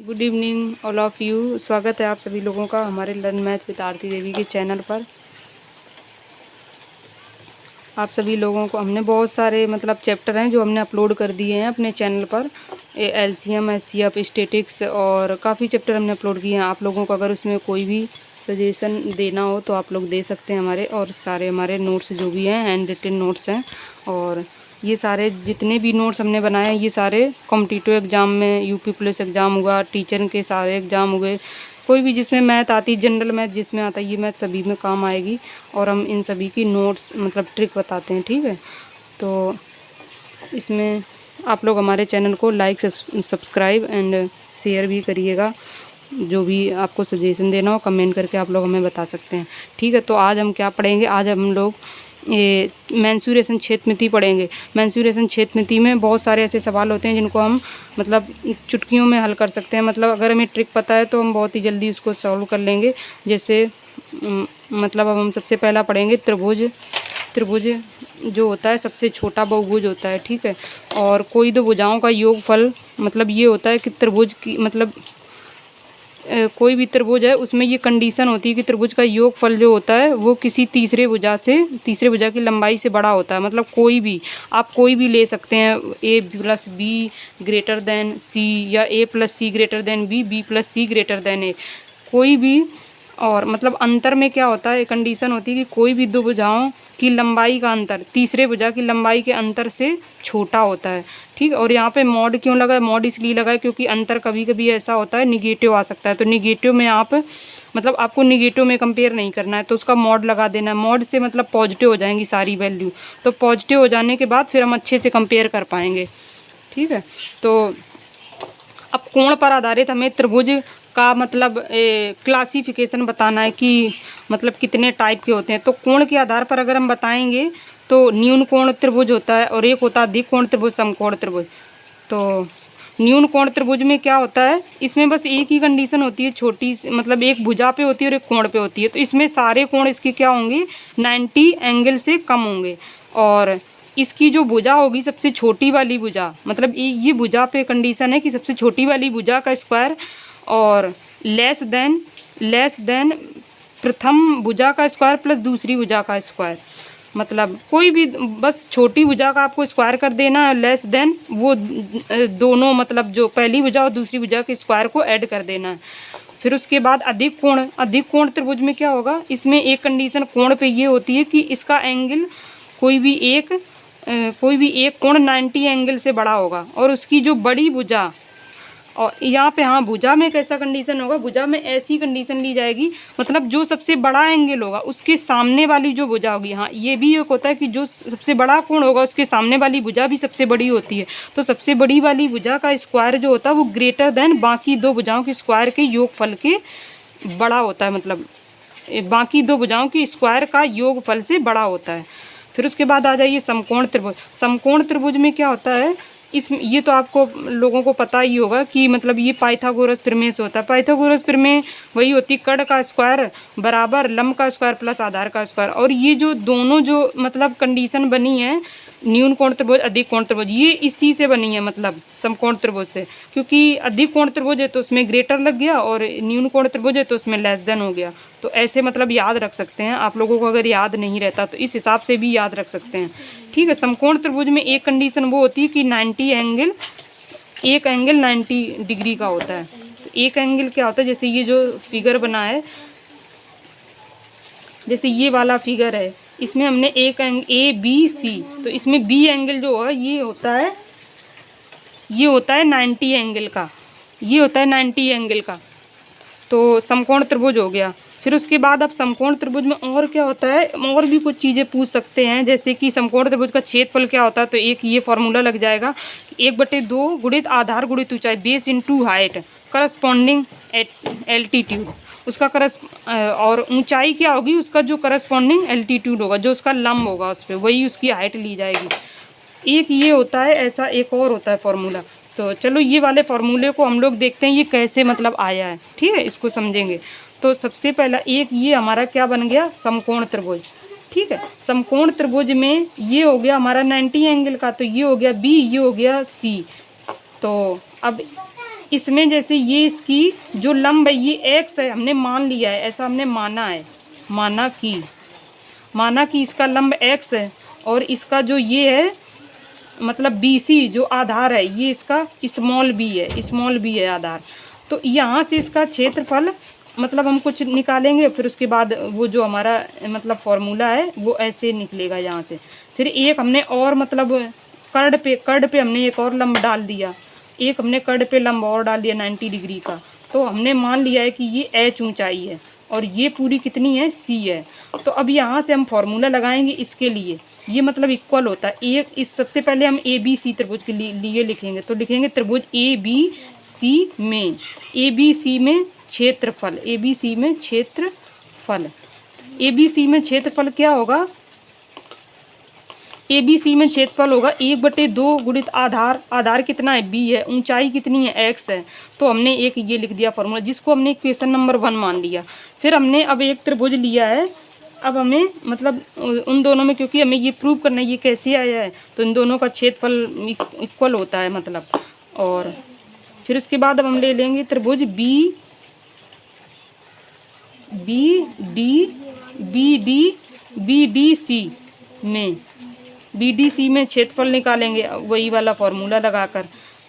Good evening all of you. स्वागत है आप सभी लोगों का हमारे learn math with Aarti Devi के चैनल पर। आप सभी लोगों को हमने बहुत सारे चैप्टर हैं जो हमने अपलोड कर दिए हैं अपने चैनल पर। एलसीएम, एचसीएफ, स्टैटिक्स और काफ़ी चैप्टर हमने अपलोड किए हैं। आप लोगों को अगर उसमें कोई भी सजेशन देना हो तो आप लोग दे सकते हैं हमारे। और सारे हमारे नोट्स जो भी हैं हैंड रिटन नोट्स हैं। और ये सारे जितने भी नोट्स हमने बनाए हैं ये सारे कॉम्पिटिटिव एग्ज़ाम में, यूपी पुलिस एग्ज़ाम हुआ, टीचर के सारे एग्ज़ाम हुए, कोई भी जिसमें मैथ आती, जनरल मैथ जिसमें आता है, ये मैथ सभी में काम आएगी। और हम इन सभी की नोट्स ट्रिक बताते हैं, ठीक है। तो इसमें आप लोग हमारे चैनल को लाइक सब्सक्राइब एंड शेयर भी करिएगा। जो भी आपको सजेशन देना हो कमेंट करके आप लोग हमें बता सकते हैं, ठीक है। तो आज हम क्या पढ़ेंगे, आज हम लोग ये मेंसुरेशन क्षेत्रमिति पढ़ेंगे। मेंसुरेशन क्षेत्रमिति में बहुत सारे ऐसे सवाल होते हैं जिनको हम चुटकियों में हल कर सकते हैं। अगर हमें ट्रिक पता है तो हम बहुत ही जल्दी उसको सॉल्व कर लेंगे। जैसे अब हम सबसे पहला पढ़ेंगे त्रिभुज। त्रिभुज जो होता है सबसे छोटा बहुभुज होता है, ठीक है। और कोई दो भुजाओं का योगफल ये होता है कि त्रिभुज की कोई भी त्रिभुज है उसमें ये कंडीशन होती है कि त्रिभुज का योगफल जो होता है वो किसी तीसरे भुजा की लंबाई से बड़ा होता है। कोई भी आप कोई भी ले सकते हैं, a plus B greater than C, या a plus C greater than B, B plus C greater than A, कोई भी। और अंतर में क्या होता है, कंडीशन होती है कि कोई भी दो भुजाओं की लंबाई का अंतर तीसरे भुजा की लंबाई के अंतर से छोटा होता है, ठीक। और यहाँ पे मॉड क्यों लगा है, मॉड इसलिए लगा है क्योंकि अंतर कभी कभी ऐसा होता है निगेटिव आ सकता है। तो निगेटिव में आप आपको निगेटिव में कंपेयर नहीं करना है तो उसका मॉड लगा देना है। मॉड से पॉजिटिव हो जाएंगी सारी वैल्यू, तो पॉजिटिव हो जाने के बाद फिर हम अच्छे से कंपेयर कर पाएंगे, ठीक है। तो अब कोण पर आधारित हमें त्रिभुज का क्लासिफिकेशन बताना है कि कितने टाइप के होते हैं। तो कोण के आधार पर अगर हम बताएंगे तो न्यून कोण त्रिभुज होता है और एक होता है अधिक कोण त्रिभुज, समकोण त्रिभुज। तो न्यून कोण त्रिभुज में क्या होता है, इसमें बस एक ही कंडीशन होती है, छोटी एक भुजा पे होती है और एक कोण पे होती है। तो इसमें सारे कोण इसके क्या होंगे, 90 एंगल से कम होंगे। और इसकी जो भुजा होगी सबसे छोटी वाली भुजा, ये भुजा पे कंडीशन है कि सबसे छोटी वाली भुजा का स्क्वायर और लेस देन प्रथम भुजा का स्क्वायर प्लस दूसरी भुजा का स्क्वायर। कोई भी बस छोटी भुजा का आपको स्क्वायर कर देना है, लेस देन वो दोनों जो पहली भुजा और दूसरी भुजा के स्क्वायर को ऐड कर देना है। फिर उसके बाद अधिक कोण त्रिभुज में क्या होगा, इसमें एक कंडीशन कोण पे ये होती है कि इसका एंगल कोई भी एक कोण 90 एंगल से बड़ा होगा। और उसकी जो बड़ी भुजा, और यहाँ पे हाँ भुजा में कैसा कंडीशन होगा, भुजा में ऐसी कंडीशन ली जाएगी जो सबसे बड़ा एंगल होगा उसके सामने वाली जो भुजा होगी, हाँ ये भी एक होता है कि जो सबसे बड़ा कोण होगा उसके सामने वाली भुजा भी सबसे बड़ी होती है। तो सबसे बड़ी वाली भुजा का स्क्वायर जो होता है वो ग्रेटर देन बाकी दो भुजाओं के स्क्वायर के योगफल के बड़ा होता है। बाकी दो भुजाओं के स्क्वायर का योगफल से बड़ा होता है। फिर उसके बाद आ जाइए समकोण त्रिभुज। समकोण त्रिभुज में क्या होता है, ये तो आपको लोगों को पता ही होगा कि ये पाइथागोरस प्रमेय से होता है। पाइथागोरस प्रमेय वही होती है कर्ण का स्क्वायर बराबर लंब का स्क्वायर प्लस आधार का स्क्वायर। और ये जो दोनों जो कंडीशन बनी है न्यून कोण त्रिभुज अधिक कोण त्रिभुज, ये इसी से बनी है समकोण त्रिभुज से। क्योंकि अधिक कोण त्रिभुज है तो उसमें ग्रेटर लग गया और न्यून कोण त्रिभुज है तो उसमें लेस देन हो गया। तो ऐसे याद रख सकते हैं आप लोगों को, अगर याद नहीं रहता तो इस हिसाब से भी याद रख सकते हैं, ठीक है। समकोण त्रिभुज में एक कंडीशन वो होती है कि एक एंगल 90 डिग्री का होता है। तो एक एंगल क्या होता है, जैसे ये जो फिगर बना है, जैसे ये वाला फिगर है, इसमें हमने एक एंगल ए बी सी, तो इसमें बी एंगल जो है ये होता है 90 एंगल का, ये होता है 90 एंगल का। तो समकोण त्रिभुज हो गया। फिर उसके बाद अब समकोण त्रिभुज में और क्या होता है, और भी कुछ चीज़ें पूछ सकते हैं, जैसे कि समकोण त्रिभुज का क्षेत्रफल क्या होता है। तो एक ये फॉर्मूला लग जाएगा, 1/2 गुणित आधार गुणित ऊंचाई, base into height corresponding altitude, उसका और ऊंचाई क्या होगी, उसका जो करस्पॉन्डिंग एल्टीट्यूड होगा, जो उसका लंब होगा उस पर, वही उसकी हाइट ली जाएगी। एक ये होता है, ऐसा एक और होता है फॉर्मूला। तो चलो ये वाले फॉर्मूले को हम लोग देखते हैं ये कैसे आया है, ठीक है, इसको समझेंगे। तो सबसे पहला एक ये हमारा क्या बन गया, समकोण त्रिभुज, ठीक है। समकोण त्रिभुज में ये हो गया हमारा 90 एंगल का, तो ये हो गया बी, ये हो गया सी। तो अब इसमें जैसे ये इसकी जो लंब है ये एक्स है, हमने मान लिया है, ऐसा हमने माना है, माना कि इसका लंब एक्स है और इसका जो ये है मतलब बी सी जो आधार है ये इसका स्मॉल बी है आधार। तो यहाँ से इसका क्षेत्रफल मतलब हम कुछ निकालेंगे, फिर उसके बाद वो जो हमारा मतलब फॉर्मूला है वो ऐसे निकलेगा यहाँ से। फिर एक हमने और मतलब कर्ड पे हमने एक और लंब डाल दिया, एक हमने कर्ड पे लंब और डाल दिया 90 डिग्री का। तो हमने मान लिया है कि ये एच ऊंचाई है और ये पूरी कितनी है सी है। तो अब यहाँ से हम फॉर्मूला लगाएंगे इसके लिए, ये मतलब इक्वल होता है एक इस सबसे पहले हम ए बी सी त्रिभुज के लिए लिखेंगे। तो लिखेंगे त्रिभुज ए बी सी में क्षेत्रफल, ए बी सी में क्षेत्रफल क्या होगा, ए बी सी में क्षेत्रफल होगा 1/2 गुणित आधार कितना है बी है, ऊंचाई कितनी है एक्स है। तो हमने एक ये लिख दिया फॉर्मूला जिसको हमने इक्वेशन नंबर 1 मान लिया। फिर हमने अब एक त्रिभुज लिया है, अब हमें मतलब उन दोनों में क्योंकि हमें ये प्रूव करना है ये कैसे आया है, तो इन दोनों का क्षेत्रफल इक्वल होता है मतलब। और फिर उसके बाद अब हम ले लेंगे त्रिभुज बी डी सी में क्षेत्रफल निकालेंगे वही वाला फॉर्मूला लगाकर।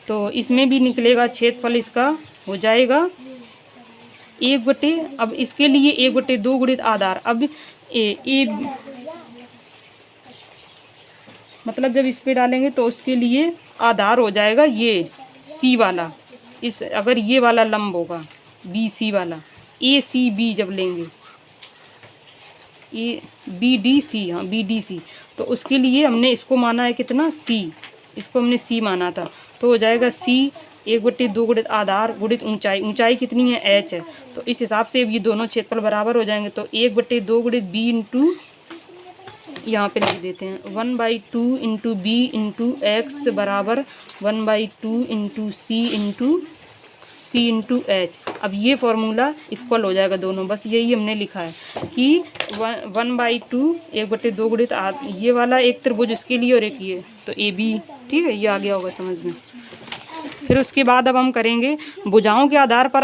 तो इसमें भी निकलेगा क्षेत्रफल इसका हो जाएगा अब इसके लिए 1/2 गुणित आधार। अब ए मतलब जब इस पे डालेंगे तो उसके लिए आधार हो जाएगा ये सी वाला, इस अगर ये वाला लंब होगा बी सी वाला, ए सी बी जब लेंगे ए बी डी सी, हाँ बी डी सी, तो उसके लिए हमने इसको माना है कितना सी, इसको हमने सी माना था। तो हो जाएगा सी 1/2 गुणित आधार गुणित ऊंचाई कितनी है एच है। तो इस हिसाब से अब ये दोनों क्षेत्रफल बराबर हो जाएंगे। तो 1/2 गुणित बी इंटू यहाँ पे लिख देते हैं 1/2 इंटू बी इंटू एक्स बराबर 1/2 इंटू सी इंटू एच। अब ये फॉर्मूला इक्वल हो जाएगा दोनों, बस यही हमने लिखा है कि 1/2 1/2 गुणित ये वाला एक त्रिभुज इसके लिए और एक ये, तो ए बी, ठीक है, ये आ गया होगा समझ में। फिर उसके बाद अब हम करेंगे भुजाओं के आधार पर।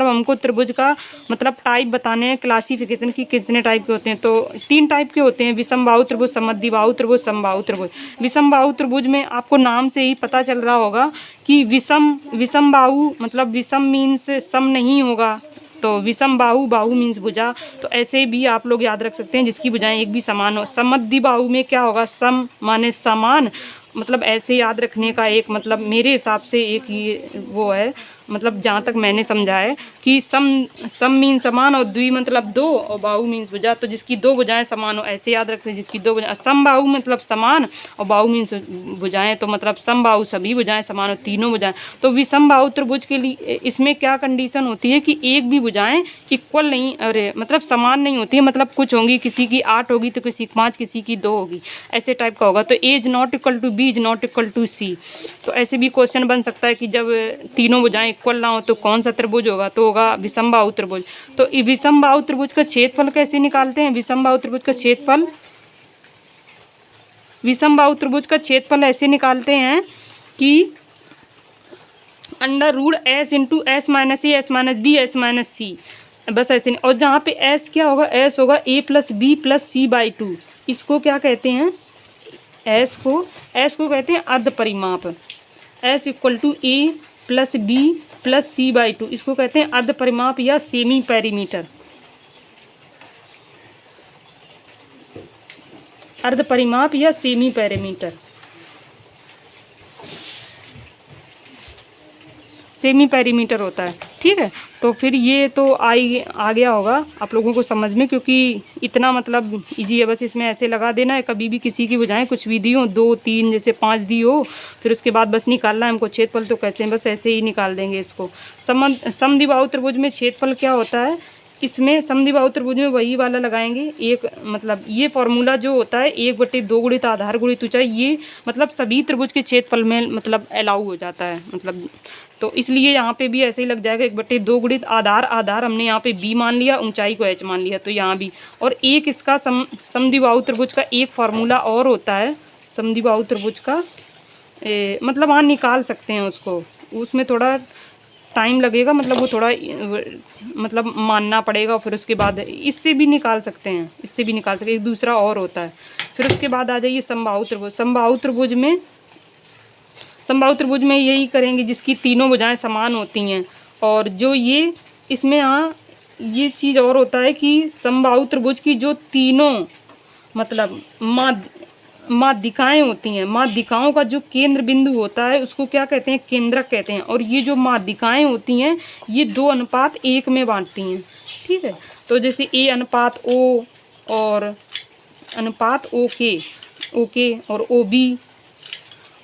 अब हमको त्रिभुज का मतलब टाइप बताने हैं, क्लासिफिकेशन की कितने टाइप के होते हैं। तो 3 टाइप के होते हैं, विषमबाहु त्रिभुज, समद्विबाहु त्रिभुज, समबाहु त्रिभुज। विषमबाहु त्रिभुज में आपको नाम से ही पता चल रहा होगा कि विषमबाहु मतलब विषम मीन्स सम नहीं होगा, तो विषमबाहु बाहु मीन्स भुजा, तो ऐसे भी आप लोग याद रख सकते हैं जिसकी भुजाएं एक भी समान हो। समद्विबाहु में क्या होगा, सम माने समान, मतलब ऐसे याद रखने का एक मतलब मेरे हिसाब से एक ये वो है, मतलब जहाँ तक मैंने समझा है कि सम मीन समान और द्वि मतलब 2 और बाहु मीन्स भुजा, तो जिसकी 2 भुजाएं समान हो ऐसे याद रखते हैं, जिसकी 2 भुजाएं। समबाहु मतलब समान और बाहु मीन्स भुजाएं, तो मतलब समबाहु सभी भुजाएं समान और तीनों भुजाएं। तो विषमबाहु त्रिभुज के लिए इसमें क्या कंडीशन होती है कि एक भी भुजाएं इक्वल नहीं, अरे मतलब समान नहीं होती है, मतलब कुछ होंगी, किसी की 8 होगी तो किसी की 5, किसी की 2 होगी, ऐसे टाइप का होगा। तो A is not equal to B is not equal to C. तो ऐसे भी क्वेश्चन बन सकता है कि जब तीनों भुजाएं इक्वल ना हो तो कौन सा त्रिभुज होगा, तो होगा विषमबाहु त्रिभुज। तो विषमबाहु त्रिभुज का क्षेत्रफल कैसे निकालते हैं, विषमबाहु त्रिभुज का क्षेत्रफल ऐसे निकालते हैं कि √s into S minus A S minus B S minus C, बस ऐसे नहीं। और जहाँ पे s क्या होगा, s होगा a plus b plus c by 2। इसको क्या कहते हैं, s को कहते हैं अर्ध परिमाप। s equal to a plus b plus c by 2, इसको कहते हैं अर्ध परिमाप या सेमी पैरीमीटर। अर्ध परिमाप या सेमी पैरीमीटर, सेमी पैरीमीटर होता है, ठीक है। तो फिर ये तो आ गया होगा आप लोगों को समझ में, क्योंकि इतना मतलब इजी है, बस इसमें ऐसे लगा देना है। कभी भी किसी की भुजाएं कुछ भी दी हो, 2 3 जैसे 5 दी हो, फिर उसके बाद बस निकालना है हमको क्षेत्रफल। तो कैसे, बस ऐसे ही निकाल देंगे इसको। समद्विबाहु त्रिभुज में क्षेत्रफल क्या होता है, इसमें समद्विबाहु त्रिभुज में वही वाला लगाएंगे एक, मतलब ये फॉर्मूला जो होता है 1/2 गुणित आधार गुणित ऊंचाई, ये मतलब सभी त्रिभुज के क्षेत्रफल में मतलब अलाउ हो जाता है, मतलब तो इसलिए यहाँ पे भी ऐसे ही लग जाएगा 1/2 गुणित आधार हमने यहाँ पे b मान लिया, ऊंचाई को h मान लिया, तो यहाँ भी। और एक इसका समद्विबाहु त्रिभुज का एक फार्मूला और होता है, समद्विबाहु त्रिभुज का मतलब हाँ निकाल सकते हैं उसको, उसमें थोड़ा टाइम लगेगा, मतलब वो थोड़ा मतलब मानना पड़ेगा। फिर उसके बाद इससे भी निकाल सकते हैं, इससे भी निकाल सकते हैं। एक दूसरा और होता है। फिर उसके बाद आ जाइए समबाहु त्रिभुज। समबाहु त्रिभुज में यही करेंगे जिसकी तीनों भुजाएं समान होती हैं। और जो ये इसमें ये चीज़ और होता है कि समबाहु त्रिभुज की जो तीनों मतलब माध्यिकाएं होती हैं, माध्यिकाओं का जो केंद्र बिंदु होता है उसको क्या कहते हैं? केंद्रक कहते हैं। और ये जो माध्यिकाएं होती हैं ये 2:1 में बांटती हैं। ठीक है, तो जैसे A अनुपात O और अनुपात ओके और OB,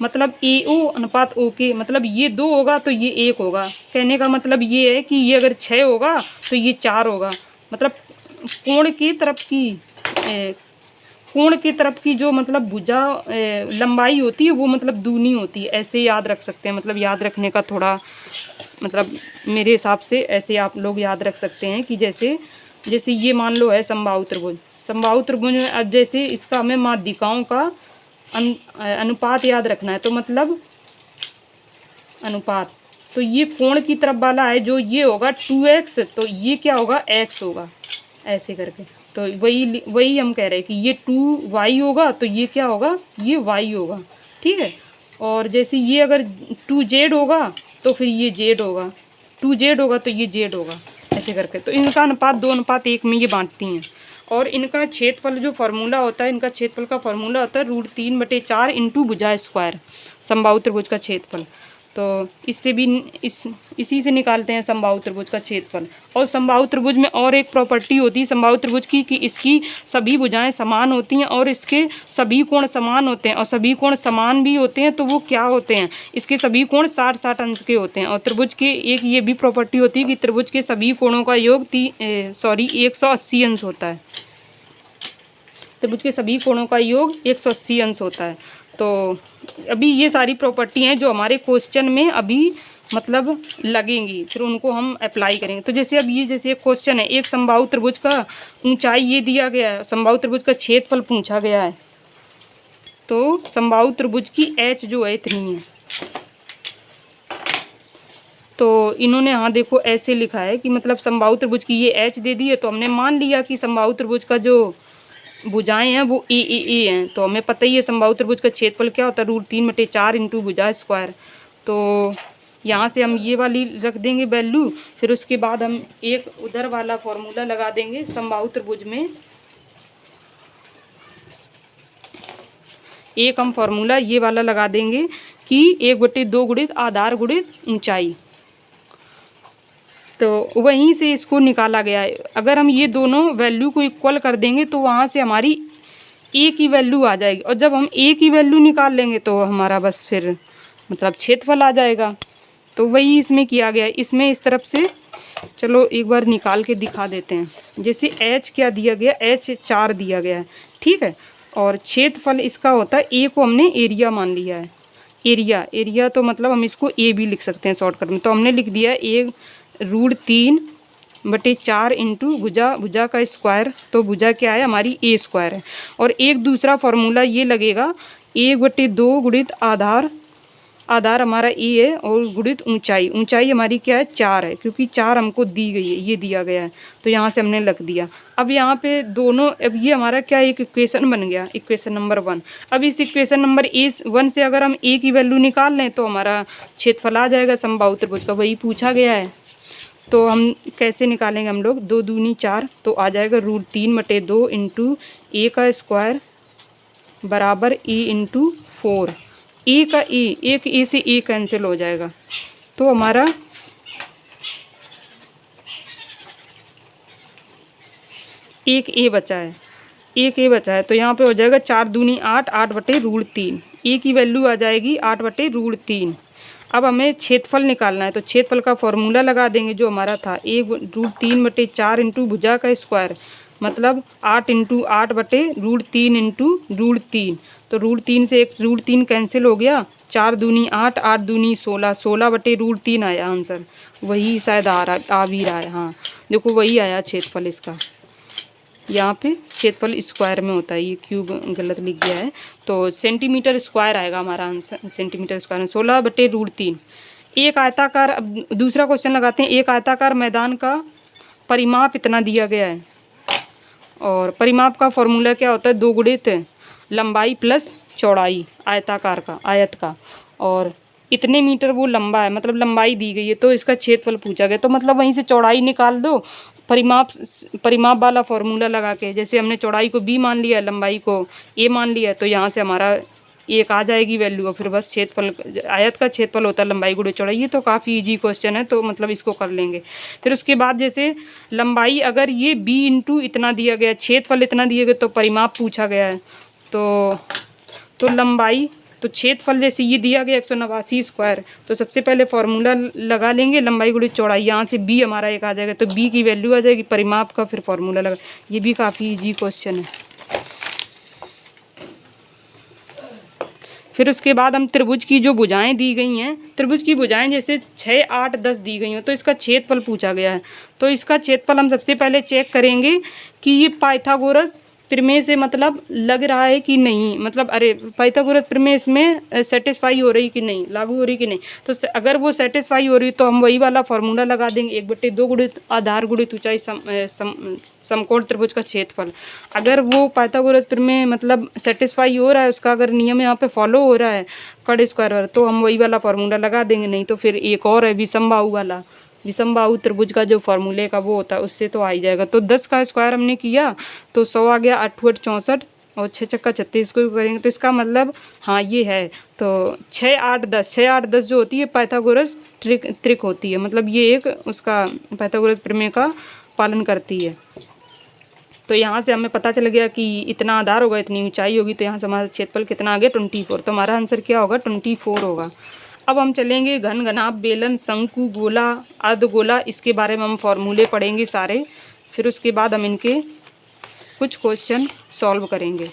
मतलब AO अनुपात OK, मतलब ये 2 होगा तो ये 1 होगा। कहने का मतलब ये है कि ये अगर 6 होगा तो ये 4 होगा। मतलब कोण की तरफ की जो मतलब भुजा लंबाई होती है वो मतलब दूनी होती है। ऐसे याद रख सकते हैं, मतलब याद रखने का थोड़ा मतलब मेरे हिसाब से ऐसे आप लोग याद रख सकते हैं कि जैसे ये मान लो है समबाहु त्रिभुज में अब जैसे इसका हमें माध्यिकाओं का अनुपात याद रखना है। तो मतलब अनुपात, तो ये कोण की तरफ वाला है जो ये होगा 2x, तो ये क्या होगा? x होगा, ऐसे करके। तो वही हम कह रहे हैं कि ये 2y होगा तो ये क्या होगा? ये y होगा। ठीक है, और जैसे ये अगर 2z होगा तो फिर ये z होगा, 2z होगा तो ये z होगा, ऐसे करके। तो इनका अनुपात 2:1 में ये बांटती हैं। और इनका क्षेत्रफल जो फार्मूला होता है, इनका क्षेत्रफल का फार्मूला होता है √3/4 इंटू भुजा स्क्वायर, समबाहु त्रिभुज का क्षेत्रफल। तो इससे भी इसी से निकालते हैं समबाहु त्रिभुज का क्षेत्रफल। और समबाहु त्रिभुज में और एक प्रॉपर्टी होती है समबाहु त्रिभुज की कि इसकी सभी भुजाएं समान होती हैं और इसके सभी कोण समान होते हैं। और सभी कोण समान भी होते हैं तो वो क्या होते हैं? इसके सभी कोण 60-60 अंश के होते हैं। और त्रिभुज के एक ये भी प्रॉपर्टी होती है कि त्रिभुज के सभी कोणों का योग 180 अंश होता है। त्रिभुज के सभी कोणों का योग 180 अंश होता है। तो अभी ये सारी प्रॉपर्टी हैं जो हमारे क्वेश्चन में अभी मतलब लगेंगी, फिर उनको हम अप्लाई करेंगे। तो जैसे अब ये जैसे एक क्वेश्चन है, एक समबाहु त्रिभुज का ऊंचाई ये दिया गया है, समबाहु त्रिभुज का क्षेत्रफल पूछा गया है। तो समबाहु त्रिभुज की h जो है इतनी है। तो इन्होंने यहाँ देखो ऐसे लिखा है कि मतलब समबाहु त्रिभुज की ये h दे दी है, तो हमने मान लिया कि समबाहु त्रिभुज का जो भुजाएं हैं वो ए हैं। तो हमें पता ही है समबाहु त्रिभुज का क्षेत्रफल क्या होता है? √3/4 इंटू भुजा स्क्वायर। तो यहाँ से हम ये वाली रख देंगे वैल्यू। फिर उसके बाद हम एक उधर वाला फॉर्मूला लगा देंगे समबाहु त्रिभुज में। एक हम फॉर्मूला ये वाला लगा देंगे कि 1/2 गुणित आधार गुणित ऊंचाई। तो वहीं से इसको निकाला गया है। अगर हम ये दोनों वैल्यू को इक्वल कर देंगे तो वहाँ से हमारी ए की वैल्यू आ जाएगी। और जब हम ए की वैल्यू निकाल लेंगे तो हमारा बस फिर मतलब क्षेत्रफल आ जाएगा। तो वही इसमें किया गया है। इसमें इस तरफ से चलो एक बार निकाल के दिखा देते हैं। जैसे h क्या दिया गया? h 4 दिया गया है। ठीक है, और क्षेत्रफल इसका होता है, ए को हमने एरिया मान लिया है। एरिया तो मतलब हम इसको ए भी लिख सकते हैं शॉर्टकट में। तो हमने लिख दिया ए √3/4 इंटू भुजा का स्क्वायर। तो भुजा क्या है? हमारी ए स्क्वायर है। और एक दूसरा फार्मूला ये लगेगा 1/2 गुणित आधार हमारा ए है और गुणित ऊंचाई हमारी क्या है? 4 है, क्योंकि 4 हमको दी गई है, ये दिया गया है। तो यहाँ से हमने लिख दिया। अब यहाँ पे दोनों, अब ये हमारा क्या एक इक्वेशन बन गया, इक्वेशन नंबर 1। अब इस इक्वेशन नंबर 1 से अगर हम ए की वैल्यू निकाल लें तो हमारा क्षेत्रफल आ जाएगा समबाहु त्रिभुज का, वही पूछा गया है। तो हम कैसे निकालेंगे? हम लोग 2 दूनी 4, तो आ जाएगा √3/2 इंटू ए का स्क्वायर बराबर ए इंटू 4। ए का एक ए से ए कैंसिल हो जाएगा। तो हमारा एक ए बचा है। तो यहाँ पे हो जाएगा 4 दूनी 8, 8/√3। ए की वैल्यू आ जाएगी 8/√3। अब हमें क्षेत्रफल निकालना है। तो क्षेत्रफल का फॉर्मूला लगा देंगे जो हमारा था, 1√3/4 इंटू भुजा का स्क्वायर, मतलब 8 इंटू 8/√3 इंटू √3। तो √3 से एक √3 कैंसिल हो गया, 4 दूनी 8, 8 दूनी 16, 16/√3 आया आंसर। वही शायद आ भी रहा है। हाँ देखो वही आया क्षेत्रफल इसका। यहाँ पे क्षेत्रफल स्क्वायर में होता है, ये क्यूब गलत लिख गया है। तो सेंटीमीटर स्क्वायर आएगा हमारा आंसर। सेंटीमीटर स्क्वायर में 16/√3 एक आयताकार, अब दूसरा क्वेश्चन लगाते हैं, एक आयताकार मैदान का परिमाप इतना दिया गया है, और परिमाप का फॉर्मूला क्या होता है, 2 गुणित लंबाई प्लस चौड़ाई आयताकार का, आयत का, और इतने मीटर वो लंबा है, मतलब लंबाई दी गई है, तो इसका क्षेत्रफल पूछा गया, तो मतलब वहीं से चौड़ाई निकाल दो, परिमाप वाला फॉर्मूला लगा के, जैसे हमने चौड़ाई को b मान लिया, लंबाई को a मान लिया, तो यहाँ से हमारा एक आ जाएगी वैल्यू, और फिर बस क्षेत्रफल, आयत का क्षेत्रफल होता है लंबाई गुणे चौड़ाई। ये तो काफ़ी इजी क्वेश्चन है, तो मतलब इसको कर लेंगे। फिर उसके बाद जैसे लंबाई अगर ये b इंटू इतना दिया गया, क्षेत्रफल इतना दिया गया, तो परिमाप पूछा गया है, तो लंबाई, तो क्षेत्रफल जैसे ये दिया गया 189 स्क्वायर, तो सबसे पहले फॉर्मूला लगा लेंगे लंबाई गुणे चौड़ाई, यहाँ से b हमारा एक आ जाएगा, तो b की वैल्यू आ जाएगी, परिमाप का फिर फॉर्मूला लगा। ये भी काफ़ी इजी क्वेश्चन है। फिर उसके बाद हम त्रिभुज की जो भुजाएं दी गई हैं, त्रिभुज की भुजाएं जैसे 6, 8, 10 दी गई हैं, तो इसका क्षेत्रफल पूछा गया है, तो इसका क्षेत्रफल हम सबसे पहले चेक करेंगे कि ये पाइथागोरस प्रमेय से मतलब लग रहा है कि नहीं, मतलब अरे पाइथागोरस प्रमेय इसमें सेटिस्फाई हो रही कि नहीं, लागू हो रही कि नहीं। तो अगर वो सेटिस्फाई हो रही तो हम वही वाला फॉर्मूला लगा देंगे, 1/2 गुणित आधार गुणित ऊंचाई समकोण त्रिभुज का क्षेत्रफल। अगर वो पाइथागोरस प्रमेय मतलब सेटिस्फाई हो रहा है, उसका अगर नियम यहाँ पे फॉलो हो रहा है कर्ण स्क्वायर, तो हम वही वाला फॉर्मूला लगा देंगे, नहीं तो फिर एक और है विषमबाहु वाला, विषमबाहु त्रिभुज का जो फॉर्मूले का वो होता है उससे तो आ ही जाएगा। तो 10 का स्क्वायर हमने किया तो 100 आ गया, 8 8 64 और 6 छक्का 36 को करेंगे, तो इसका मतलब हाँ ये है। तो 6 8 10, 6 8 10 जो होती है पाइथागोरस त्रिक होती है, मतलब ये एक उसका पाइथागोरस प्रमेय का पालन करती है। तो यहाँ से हमें पता चल गया कि इतना आधार होगा, इतनी ऊंचाई होगी, तो यहाँ से हमारा क्षेत्रफल कितना आ गया 24, तो हमारा आंसर क्या होगा 24 होगा। अब हम चलेंगे घन, घनाभ, बेलन, शंकु, गोला, अर्धगोला, इसके बारे में हम फॉर्मूले पढ़ेंगे सारे, फिर उसके बाद हम इनके कुछ क्वेश्चन सॉल्व करेंगे।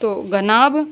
तो घनाभ